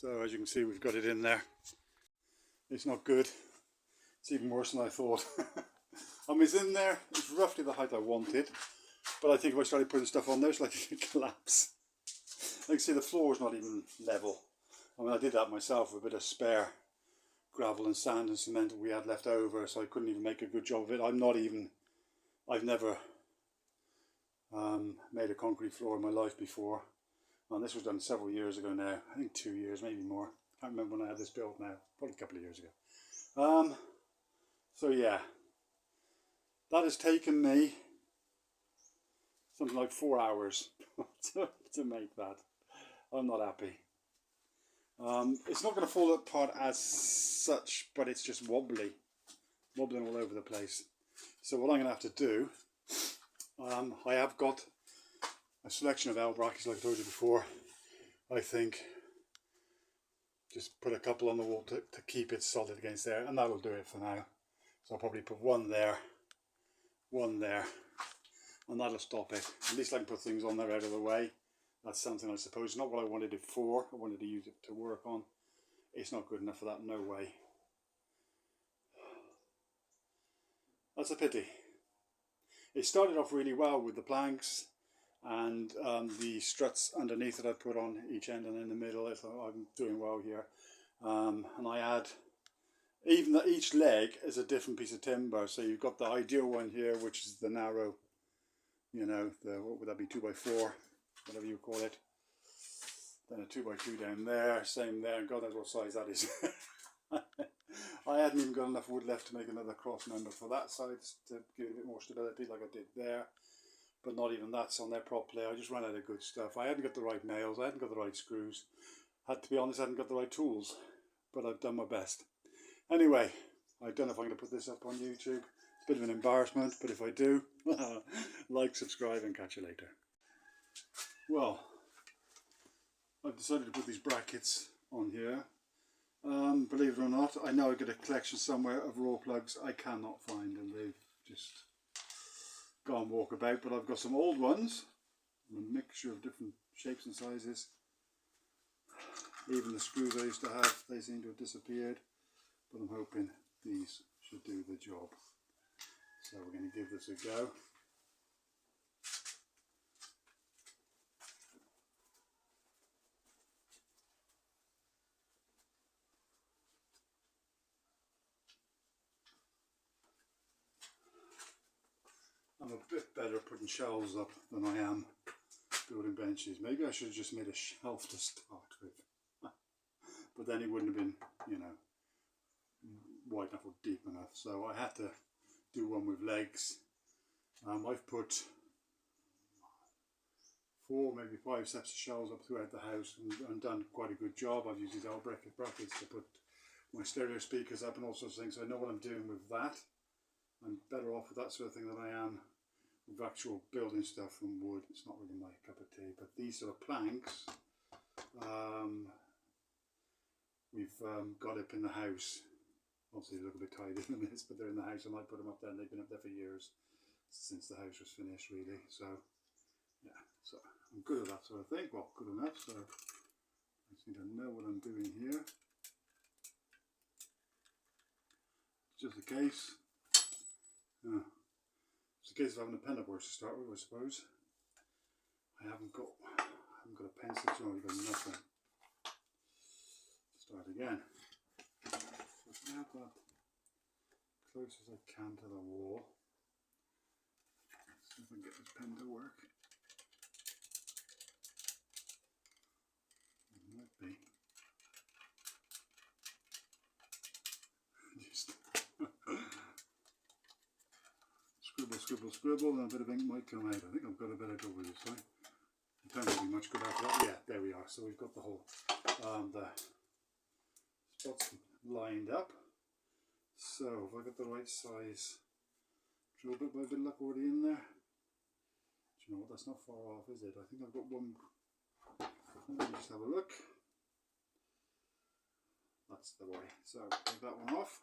So as you can see, we've got it in there. It's not good. It's even worse than I thought. I mean, it's in there. It's roughly the height I wanted, but I think if I started putting stuff on there, it's likely to collapse. You can see the floor is not even level. I mean, I did that myself with a bit of spare gravel and sand and cement that we had left over, so I couldn't even make a good job of it. I've never made a concrete floor in my life before. And this was done several years ago now. I think 2 years, maybe more. Can't remember when I had this built now. Probably a couple of years ago. So yeah, that has taken me something like 4 hours to make that. I'm not happy. It's not going to fall apart as such, but it's just wobbling all over the place. So what I'm going to have to do, I have got a selection of L brackets like I told you before. I think just put a couple on the wall to keep it solid against there, and that'll do it for now. So I'll probably put one there, and that'll stop it. At least I can put things on there out of the way. That's something I suppose, not what I wanted it for. I wanted to use it to work on. It's not good enough for that, no way. That's a pity. It started off really well with the planks and the struts underneath that I put on each end and in the middle. I thought I'm doing well here. And I add, even that each leg is a different piece of timber. So you've got the ideal one here, which is the narrow, you know, what would that be, 2x4, whatever you call it. Then a 2x2 down there, same there, and God knows what size that is. I hadn't even got enough wood left to make another cross member for that side to give it a bit more stability like I did there. but not even that's on there properly. I just ran out of good stuff. I hadn't got the right nails, I hadn't got the right screws. To be honest, I hadn't got the right tools, but I've done my best. Anyway, I don't know if I'm going to put this up on YouTube. It's a bit of an embarrassment, but if I do, like, subscribe, and catch you later. Well, I've decided to put these brackets on here. Believe it or not, I know I've got a collection somewhere of raw plugs I cannot find, and they've just gone walkabout, but I've got some old ones, a mixture of different shapes and sizes. Even the screws I used to have, they seem to have disappeared, but I'm hoping these should do the job. So we're going to give this a go. I'm a bit better at putting shelves up than I am building benches. Maybe I should have just made a shelf to start with. But then it wouldn't have been, you know, wide enough or deep enough. So I had to do one with legs. I've put 4, maybe 5 sets of shelves up throughout the house and done quite a good job. I've used these old brackets to put my stereo speakers up and all sorts of things. So I know what I'm doing with that. I'm better off with that sort of thing than I am with actual building stuff from wood. It's not really my cup of tea. But these sort of planks, we've got up in the house. Obviously they look a bit tidy in this, but they're in the house. I might put them up there, and they've been up there for years, since the house was finished, really. So yeah, so I'm good at that sort of thing. Well, good enough. So I just need to know what I'm doing here. Just a case. It's a case of having a pen up where to start with, I suppose. I haven't got a pencil, so I've got nothing. Start again. So if I have that close as I can to the wall. Let's see if I can get this pen to work. It might be. Just scribble, scribble, and a bit of ink might come out. I think I've got a better go with this time. It don't really be much good after that. Yeah, there we are. So we've got the whole the spots lined up. So if I got the right size drill bit by a bit of luck already in there. Do you know what? That's not far off, is it? I think I've got one. Let me just have a look. That's the way. So take that one off.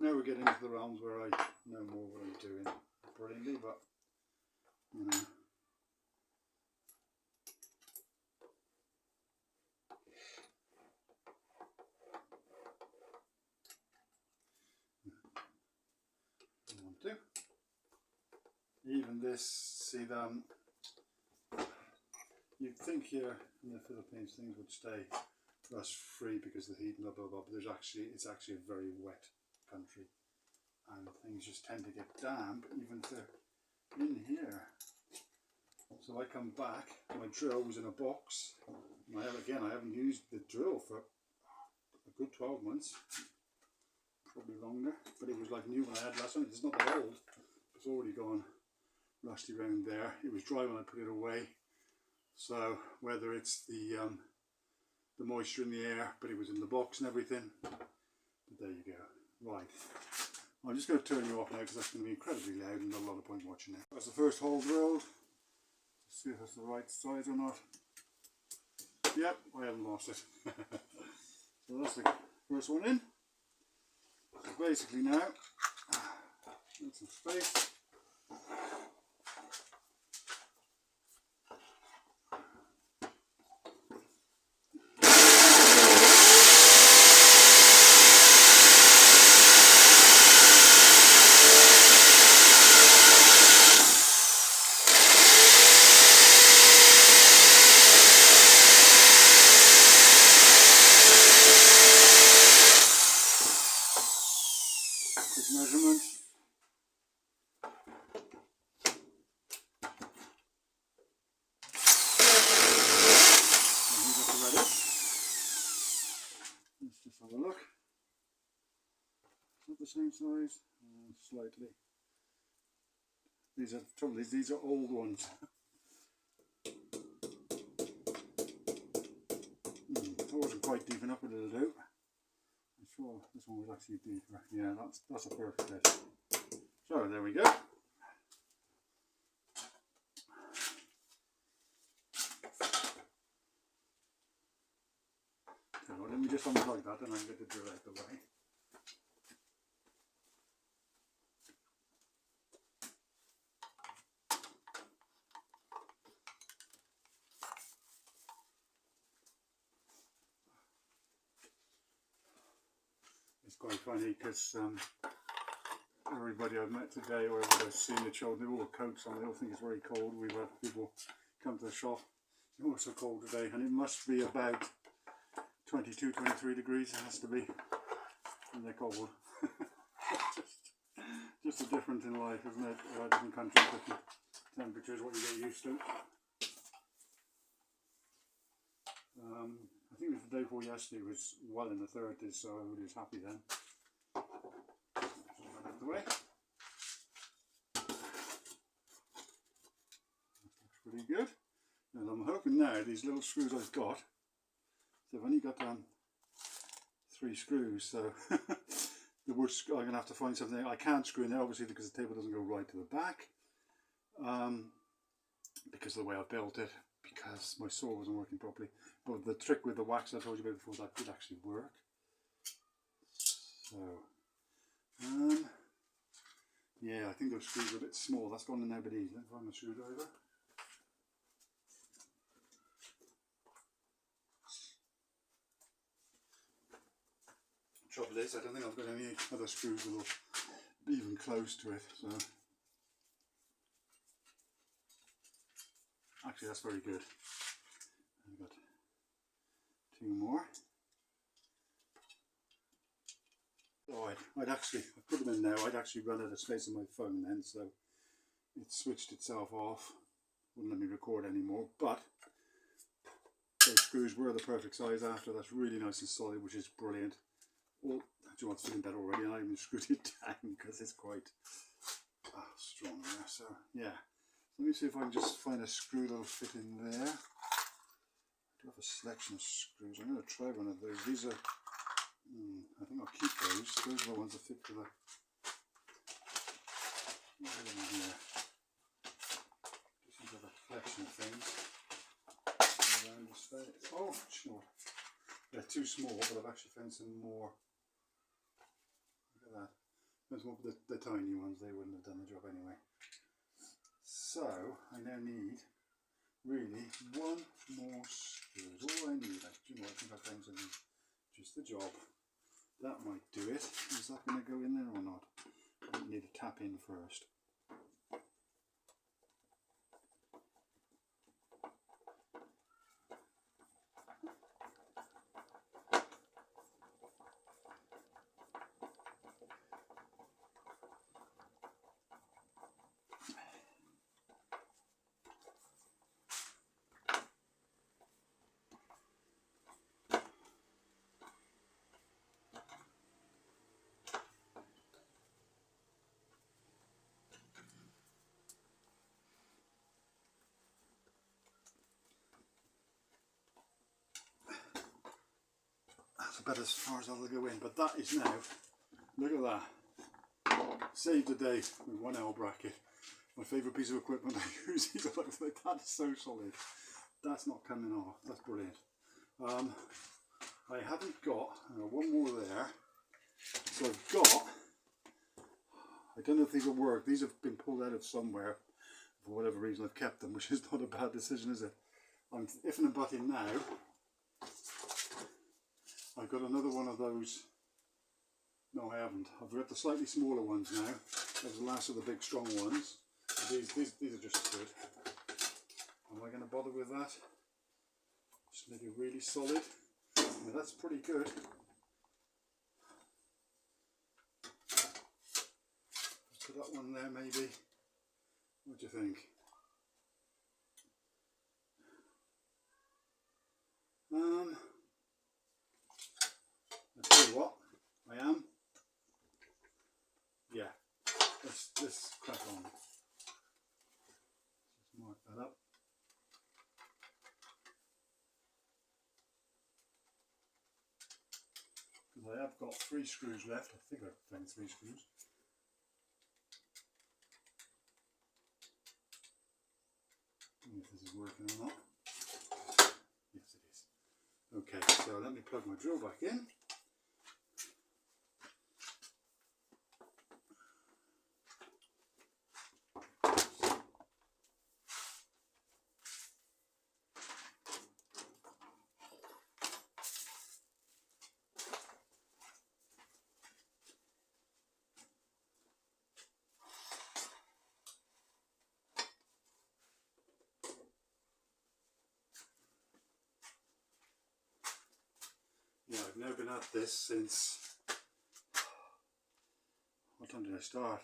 Now we're getting into the realms where I know more what I'm doing brilliantly, but you know. I want to. Even this, see them. You'd think here in the Philippines things would stay rust free because of the heat and blah blah blah, but it's actually a very wet country, and things just tend to get damp even if they're in here. So I come back, my drill was in a box, and I haven't used the drill for a good 12 months, probably longer, but it was like new when I had last time. It's not that old, it's already gone rusty around there. It was dry when I put it away, so whether it's the moisture in the air, but it was in the box and everything. But there you go. Right, I'm just going to turn you off now because that's going to be incredibly loud and not a lot of point watching it. That's the first hole drilled. Let's see if that's the right size or not. Yep, I haven't lost it. So that's the first one in. So basically now, need some space. Measurement. Let's just have a look. Not the same size? Slightly. These are trouble. These are old ones. That wasn't quite deep enough, but it'll do. I'm sure this one was actually deeper. Yeah, that's a perfect fit. So there we go. So let me just unplug that and I can get the drill out of the way. It's quite funny because everybody I've met today or everybody I've seen the show, they've all got coats on, they all think it's very cold. We've had people come to the shop, it's so cold today, and it must be about 22, 23 degrees, it has to be, and they're cold. just a difference in life, isn't it? Different countries, different temperatures, what you get used to. I think it was the day before yesterday, it was well in the 30s, so everybody was happy then. Just run out the way. That's pretty good. And I'm hoping now these little screws I've got, so I've only got 3 screws, so I'm going to have to find something. I can't screw in there obviously because the table doesn't go right to the back, because of the way I built it, because my saw wasn't working properly. But the trick with the wax I told you about before, that did actually work. So yeah, I think those screws are a bit small. That's gone in there a bit easy. Let's find my screwdriver. Trouble is, I don't think I've got any other screws that will be even close to it. So actually, that's very good. I've got 2 more. Oh, I'd actually put them in now. I'd actually run out of space on my phone then, so it switched itself off. Wouldn't let me record anymore. But those screws were the perfect size after. That's really nice and solid, which is brilliant. Well, do you want, it's feeling better already, and I even screwed it down because it's quite strong there. So yeah, let me see if I can just find a screw that'll fit in there. I do have a selection of screws. I'm going to try one of those. These are, I think I'll keep those. Those are the ones that fit for the. Just into the collection of things. Around the space. Oh, sure. They're too small, but I've actually found some more. Look at that. There's more, the tiny ones, they wouldn't have done the job anyway. So, I now need really 1 more screw. All I need, actually, I think I found something. Just the job. That might do it. Is that going to go in there or not? I need to tap in first. That's about as far as I'll go in, but that is now, look at that, saved the day with 1 L bracket. My favourite piece of equipment I use. That's so solid. That's not coming off. That's brilliant. I haven't got, 1 more there. So I've got, I don't know if these will work. These have been pulled out of somewhere. For whatever reason I've kept them, which is not a bad decision, is it? I'm ifing and butting now. I've got another one of those. No, I haven't. I've got the slightly smaller ones now. Those are the last of the big strong ones. These are just as good. Am I going to bother with that? Just make it really solid. I mean, that's pretty good. Put that one there maybe. What do you think? I tell you what, I am. let's crack on. Just mark that up. Because I have got 3 screws left. I think I've found 3 screws. I don't know if this is working or not. Yes, it is. Okay, so let me plug my drill back in. Yeah, I've now been at this since, what time did I start?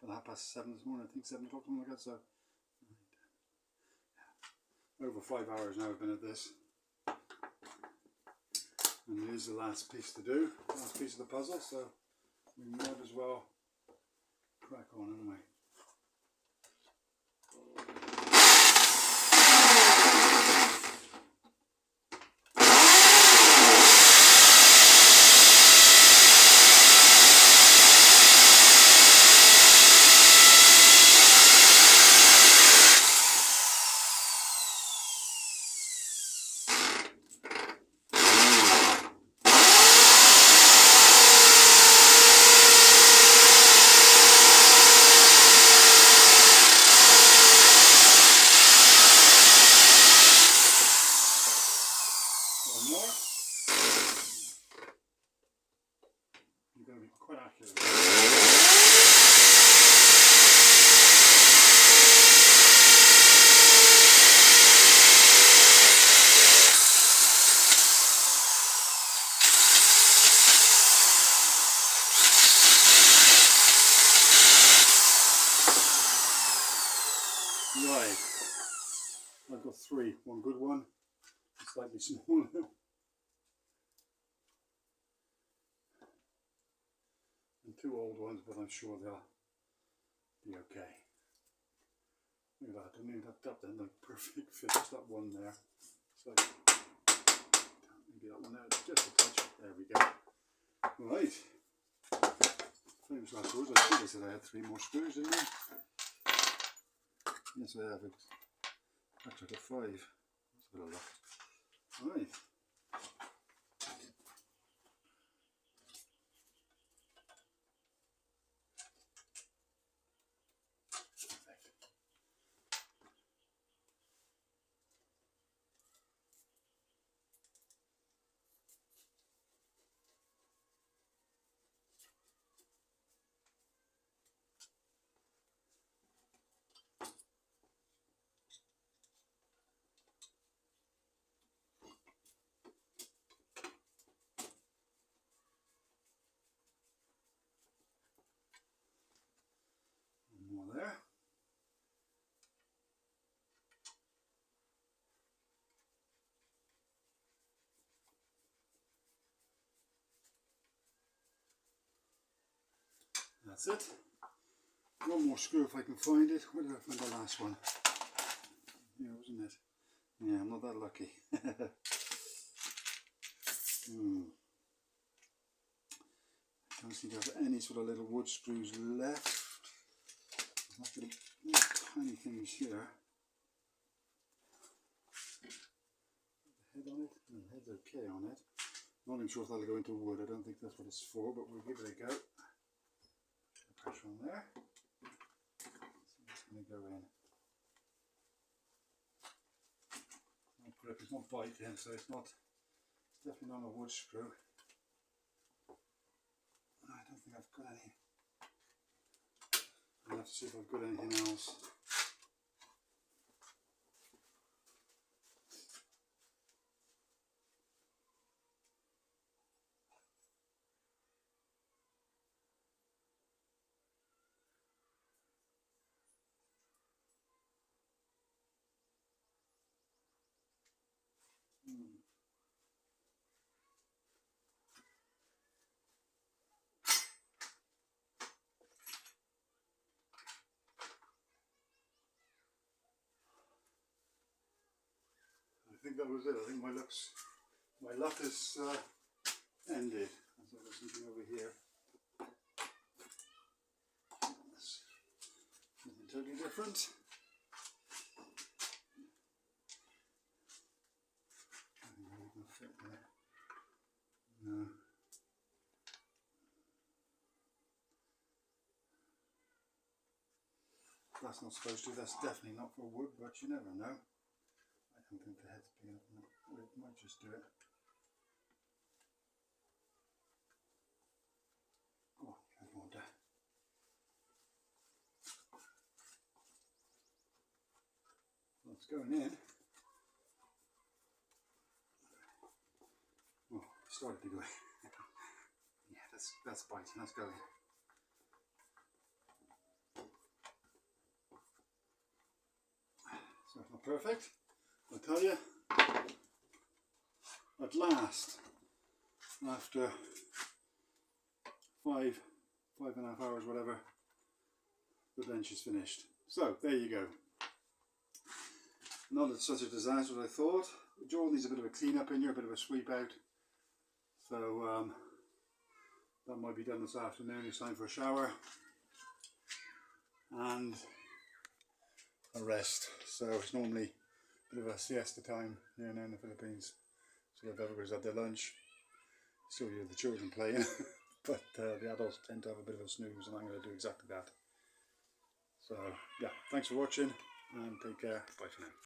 About 7:30 this morning, I think 7 o'clock, something like that, so over 5 hours now I've been at this. And here's the last piece to do, last piece of the puzzle, so we might as well crack on anyway. One more. You've got to be quite accurate. Right, I've got 3, one good one, slightly smaller, and 2 old ones, but I'm sure they'll be okay. Look at that, I don't need that then, like perfect fit, just that one there. So maybe that one there, just a touch, there we go. Right, famous last words. I think I said I had 3 more screws, didn't I? Yes, I have. Actually, I got 5. That's a bit of luck. Right. More there. That's it. One more screw if I can find it. Where did I find the last one? Yeah, wasn't it? Yeah, I'm not that lucky. Don't seem to have any sort of little wood screws left. I've got little tiny things here. The head on it, and the head's okay on it. Not even sure if that'll go into wood. I don't think that's what it's for, but we'll give it a go. Pressure on there. So it's going to go in. Not grip, it's not biting, so it's definitely not a wood screw. I don't think I've got any. I'll have to see if I've got anything else. think that was it. I think my luck is ended. So there's something over here. That's something totally different. I think I can fit there. No. That's not supposed to. That's definitely not for wood, but you never know. I don't think the head's big enough. It might just do it. Oh, I don't want that. Well, it's going in. Oh, it started to go in. Yeah, that's biting. That's going. So it's not perfect. I'll tell you. At last, after 5.5 hours, whatever, the bench is finished. So there you go. Not such a disaster as I thought. The jaw needs a bit of a clean up in here, a bit of a sweep out. So that might be done this afternoon. It's time for a shower and a rest. So it's normally a bit of a siesta time here now in the Philippines. So if everybody's had their lunch, still hear the children playing, but the adults tend to have a bit of a snooze, and I'm going to do exactly that. So yeah, thanks for watching and take care. Bye for now.